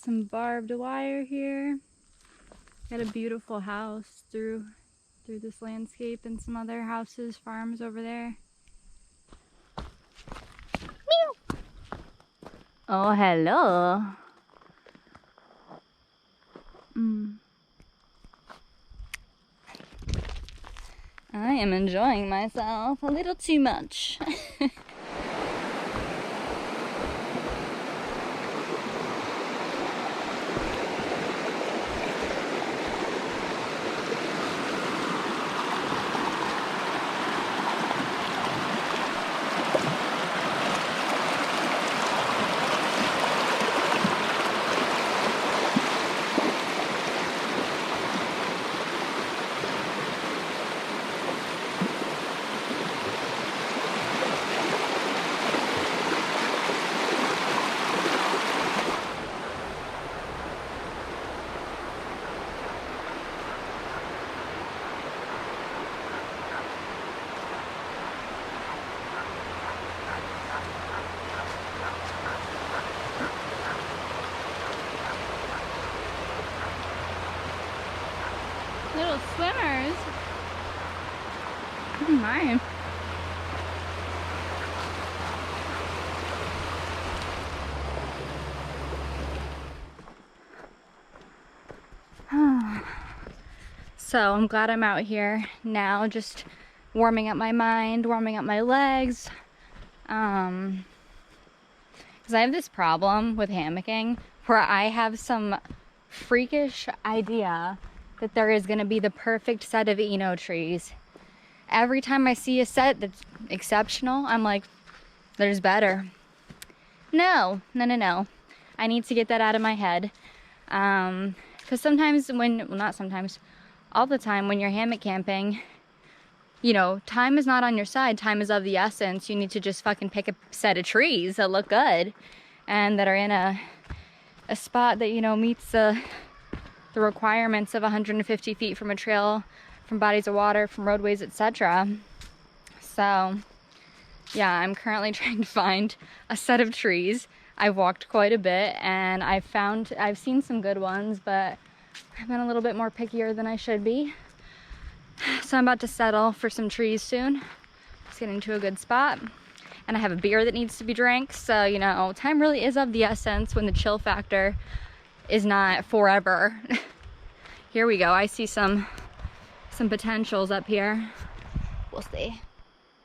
some barbed wire here. Got a beautiful house through this landscape and some other houses, farms over there. Meow. Oh, hello. I am enjoying myself a little too much. Little swimmers. Oh my. So I'm glad I'm out here now, just warming up my mind, warming up my legs. Because I have this problem with hammocking where I have some freakish idea that there is going to be the perfect set of Eno trees. Every time I see a set that's exceptional, I'm like, there's better. No. I need to get that out of my head. Because sometimes not sometimes, all the time when you're hammock camping, you know, time is not on your side. Time is of the essence. You need to just fucking pick a set of trees that look good and that are in a spot that, you know, meets the requirements of 150 feet from a trail, from bodies of water, from roadways, etc. So yeah, I'm currently trying to find a set of trees. I've walked quite a bit and I've seen some good ones, but I've been a little bit more pickier than I should be. So I'm about to settle for some trees soon. Just getting to a good spot. And I have a beer that needs to be drank. So, you know, time really is of the essence when the chill factor is not forever. Here we go. I see some potentials up here. We'll see.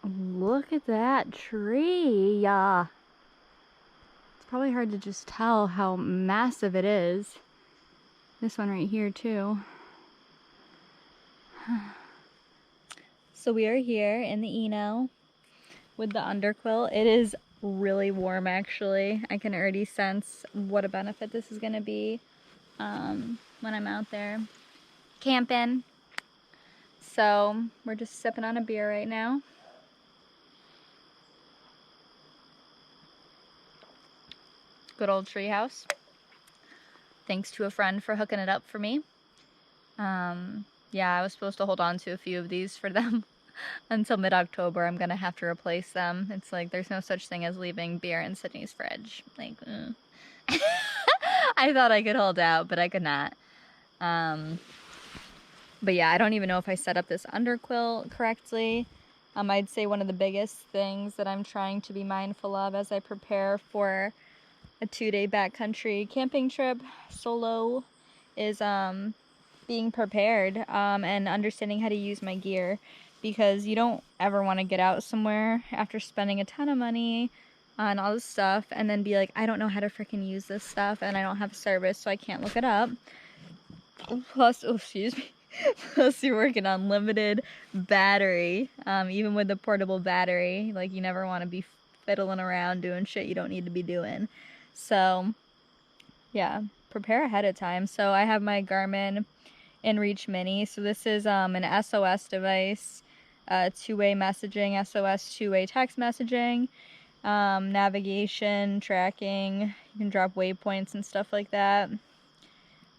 Look at that tree. Yeah. It's probably hard to just tell how massive it is. This one right here too. So we are here in the Eno with the underquilt. It is really warm actually. I can already sense what a benefit this is gonna be when I'm out there camping. So we're just sipping on a beer right now. Good old treehouse. Thanks to a friend for hooking it up for me. Yeah, I was supposed to hold on to a few of these for them until mid-October. I'm gonna have to replace them. It's like there's no such thing as leaving beer in Sydney's fridge. Like, I thought I could hold out, but I could not. But yeah, I don't even know if I set up this underquilt correctly. I'd say one of the biggest things that I'm trying to be mindful of as I prepare for a 2-day backcountry camping trip solo is being prepared and understanding how to use my gear, because you don't ever want to get out somewhere after spending a ton of money on all this stuff and then be like, I don't know how to freaking use this stuff and I don't have service so I can't look it up. Plus, oh, excuse me. Plus you're working on limited battery. Even with the portable battery, like you never want to be fiddling around doing shit you don't need to be doing. So yeah, prepare ahead of time. So I have my Garmin InReach Mini. So this is an SOS device, two-way messaging, SOS two-way text messaging, navigation, tracking. You can drop waypoints and stuff like that.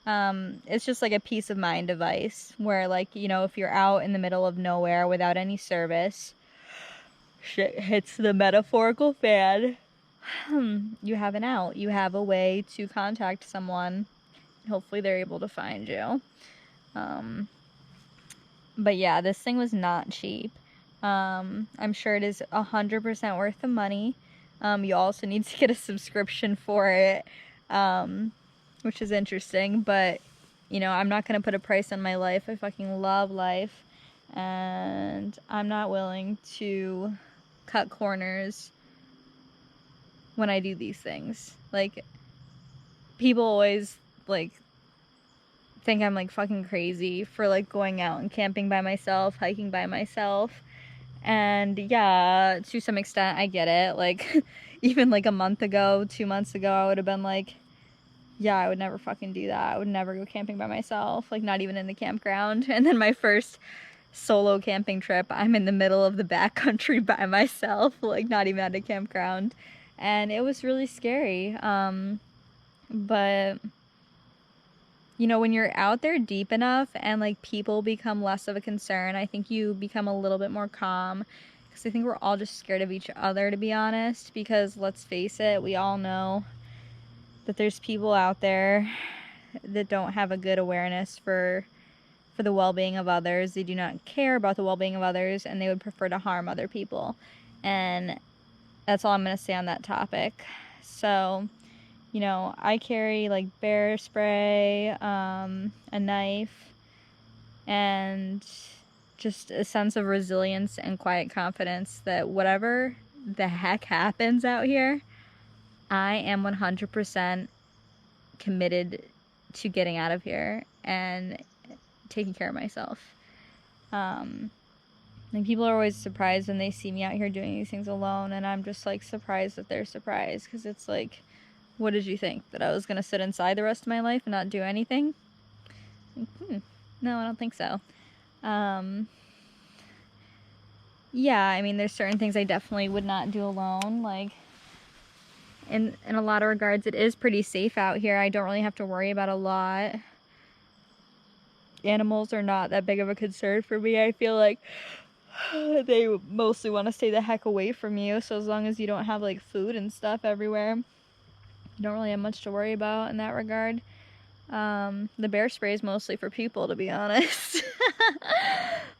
It's just like a peace of mind device where, like, you know, if you're out in the middle of nowhere without any service, shit hits the metaphorical fan. you have an out. You have a way to contact someone. Hopefully they're able to find you. But yeah, this thing was not cheap. I'm sure it is 100% worth the money. You also need to get a subscription for it, which is interesting. But, you know, I'm not going to put a price on my life. I fucking love life. And I'm not willing to cut corners when I do these things. Like, people always, like, think I'm, like, fucking crazy for, like, going out and camping by myself, hiking by myself. And yeah, to some extent, I get it. Like, even like a month ago, 2 months ago, I would have been like, yeah, I would never fucking do that. I would never go camping by myself, like, not even in the campground. And then my first solo camping trip, I'm in the middle of the backcountry by myself, like, not even at a campground. And it was really scary. But you know, when you're out there deep enough and like people become less of a concern, I think you become a little bit more calm. Because I think we're all just scared of each other, to be honest. Because let's face it, we all know that there's people out there that don't have a good awareness for the well-being of others. They do not care about the well-being of others, and they would prefer to harm other people. And that's all I'm going to say on that topic. So, you know, I carry like bear spray, a knife, and just a sense of resilience and quiet confidence that whatever the heck happens out here, I am 100% committed to getting out of here and taking care of myself. Like, people are always surprised when they see me out here doing these things alone, and I'm just like surprised that they're surprised, because it's like, what did you think? That I was going to sit inside the rest of my life and not do anything? Like, no, I don't think so. Yeah, I mean, there's certain things I definitely would not do alone. Like, in a lot of regards, it is pretty safe out here. I don't really have to worry about a lot. Animals are not that big of a concern for me. I feel like they mostly want to stay the heck away from you. So as long as you don't have like food and stuff everywhere, you don't really have much to worry about in that regard. The bear spray is mostly for people, to be honest.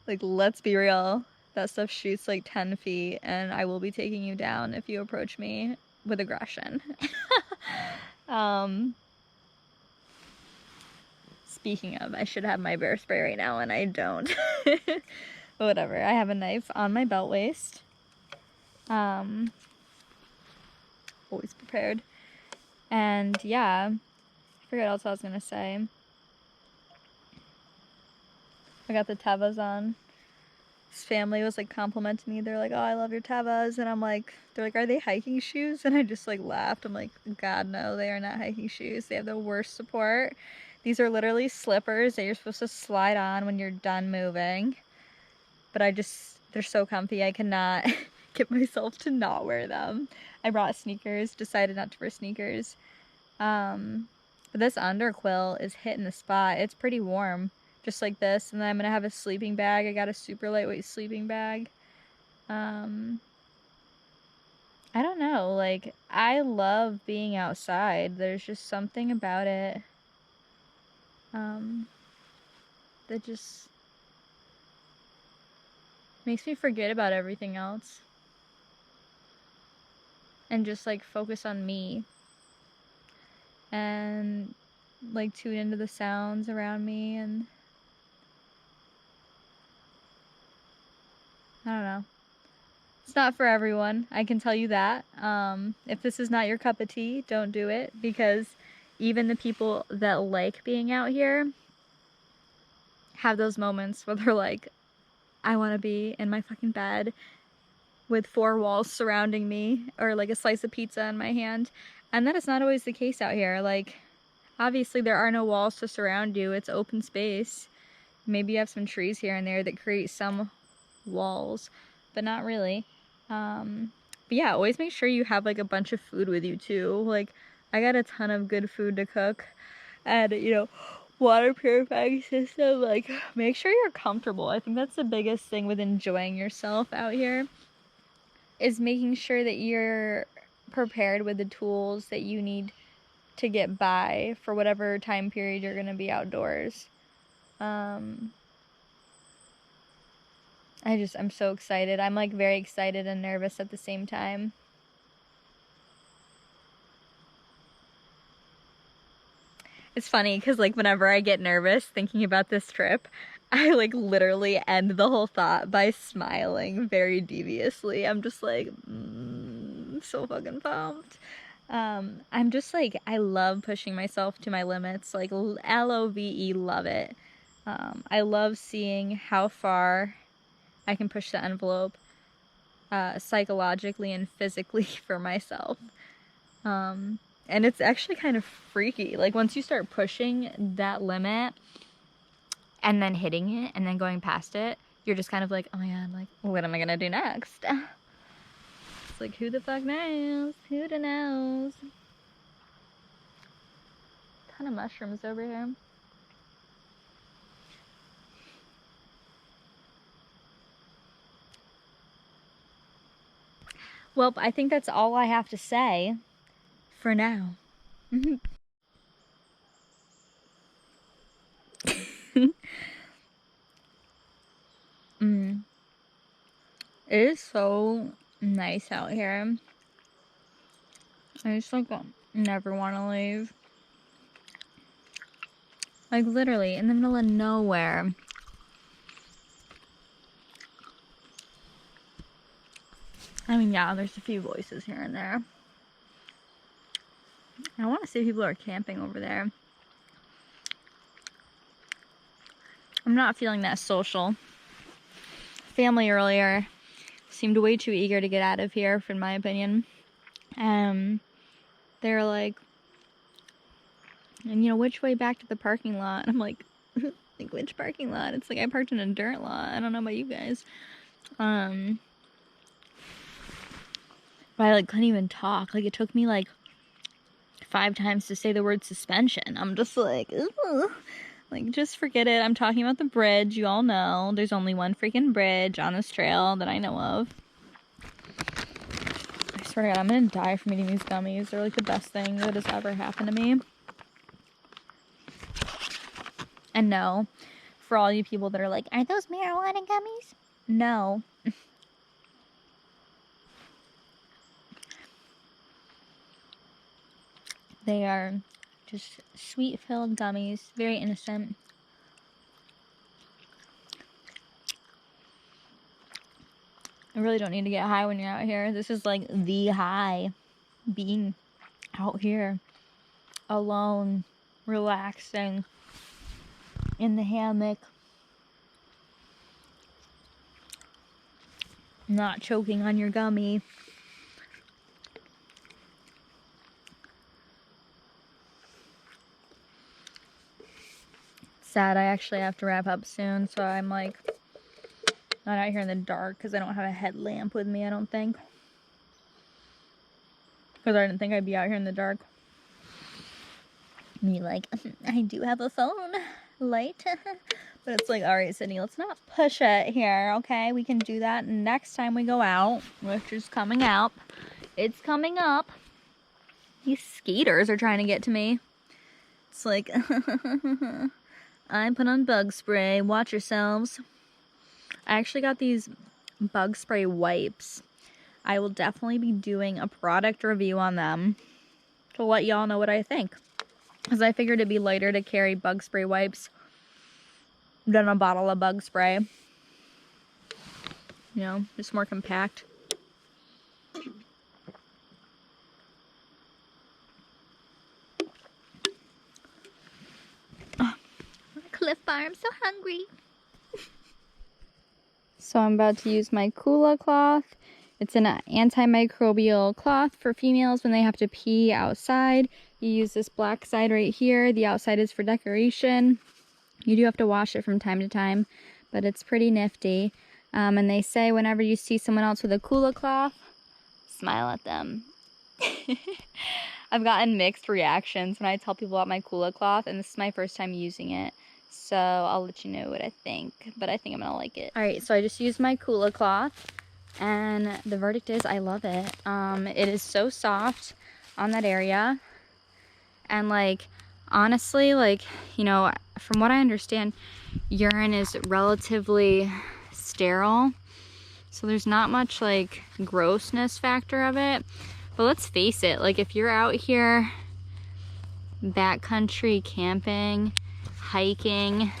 Like, let's be real. That stuff shoots like 10 feet, and I will be taking you down if you approach me with aggression. Speaking of, I should have my bear spray right now, and I don't. Whatever, I have a knife on my belt waist. Always prepared. And yeah, I forget what else I was gonna say. I got the Tevas on. His family was like complimenting me. They're like, "Oh, I love your Tevas," and I'm like, they're like, "Are they hiking shoes?" And I just like laughed. I'm like, God, no, they are not hiking shoes. They have the worst support. These are literally slippers that you're supposed to slide on when you're done moving. But they're so comfy. I cannot get myself to not wear them. I brought sneakers, decided not to wear sneakers. But this underquilt is hitting the spot. It's pretty warm, just like this. And then I'm gonna have a sleeping bag. I got a super lightweight sleeping bag. I don't know, like, I love being outside. There's just something about it that just makes me forget about everything else and just like focus on me and like tune into the sounds around me. And I don't know, it's not for everyone, I can tell you that. If this is not your cup of tea, don't do it, because even the people that like being out here have those moments where they're like, I want to be in my fucking bed with 4 walls surrounding me, or like a slice of pizza in my hand. And that is not always the case out here. Like, obviously there are no walls to surround you. It's open space. Maybe you have some trees here and there that create some walls, but not really. But yeah, always make sure you have like a bunch of food with you too. Like, I got a ton of good food to cook, and you know, water purifying system. Like, make sure you're comfortable. I think that's the biggest thing with enjoying yourself out here, is making sure that you're prepared with the tools that you need to get by for whatever time period you're gonna be outdoors. I'm so excited. I'm like very excited and nervous at the same time. It's funny because like whenever I get nervous thinking about this trip, I like literally end the whole thought by smiling very deviously. I'm just like, so fucking pumped. I'm just like, I love pushing myself to my limits, like LOVE, love it. I love seeing how far I can push the envelope psychologically and physically for myself. And it's actually kind of freaky. Like once you start pushing that limit and then hitting it and then going past it, you're just kind of like, oh my god, like what am I gonna do next? It's like, who the fuck knows? Who the knows? Ton of mushrooms over here. Well, I think that's all I have to say for now. It is so nice out here. I just like never want to leave. Like literally in the middle of nowhere. I mean, yeah, there's a few voices here and there. I want to see if people are camping over there. I'm not feeling that social. Family earlier seemed way too eager to get out of here, in my opinion. They're like, and you know, which way back to the parking lot? And I'm like, like which parking lot? It's like I parked in a dirt lot. I don't know about you guys. But I like couldn't even talk. Like it took me like 5 times to say the word suspension. I'm just like, ugh. Like just forget it. I'm talking about the bridge. You all know there's only one freaking bridge on this trail that I know of. I swear to God, I'm gonna die from eating these gummies. They're like the best thing that has ever happened to me. And no, for all you people that are like, are those marijuana gummies? No. They are just sweet-filled gummies, very innocent. I really don't need to get high when you're out here. This is like the high, being out here, alone, relaxing, in the hammock, not choking on your gummy. Sad, I actually have to wrap up soon, so I'm like not out here in the dark because I don't have a headlamp with me, I don't think. Because I didn't think I'd be out here in the dark. Me like, I do have a phone light. But it's like, alright, Sydney, let's not push it here, okay? We can do that next time we go out, which is coming up. It's coming up. These skaters are trying to get to me. It's like, I put on bug spray. Watch yourselves. I actually got these bug spray wipes. I will definitely be doing a product review on them to let y'all know what I think. Because I figured it'd be lighter to carry bug spray wipes than a bottle of bug spray. You know, just more compact. Cliff Bar, I'm so hungry. So I'm about to use my Kula cloth. It's an antimicrobial cloth for females when they have to pee outside. You use this black side right here. The outside is for decoration. You do have to wash it from time to time, but it's pretty nifty. And they say whenever you see someone else with a Kula cloth, smile at them. I've gotten mixed reactions when I tell people about my Kula cloth, and this is my first time using it. So I'll let you know what I think, but I think I'm gonna like it. All right, so I just used my Kula cloth. And the verdict is I love it. It is so soft on that area. And like, honestly, like, you know, from what I understand, urine is relatively sterile. So there's not much like grossness factor of it. But let's face it, like if you're out here backcountry camping, hiking,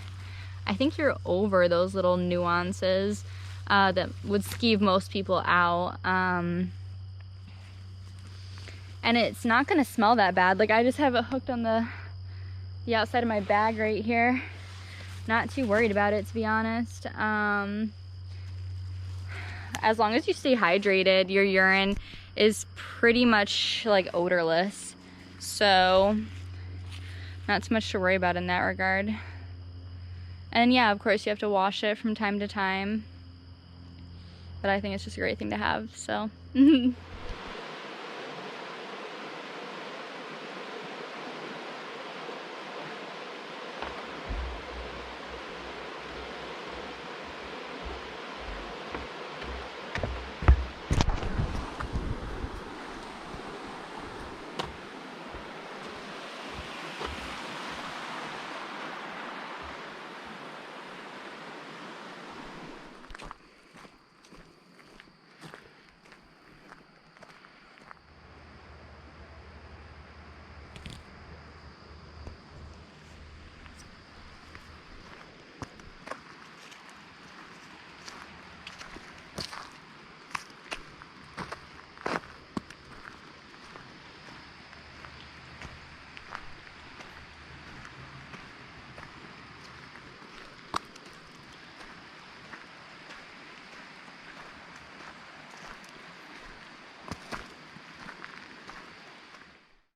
I think you're over those little nuances that would skeeve most people out. And it's not gonna smell that bad. Like I just have it hooked on the outside of my bag right here. Not too worried about it, to be honest. As long as you stay hydrated, your urine is pretty much like odorless. So not too much to worry about in that regard. And yeah, of course you have to wash it from time to time. But I think it's just a great thing to have, so.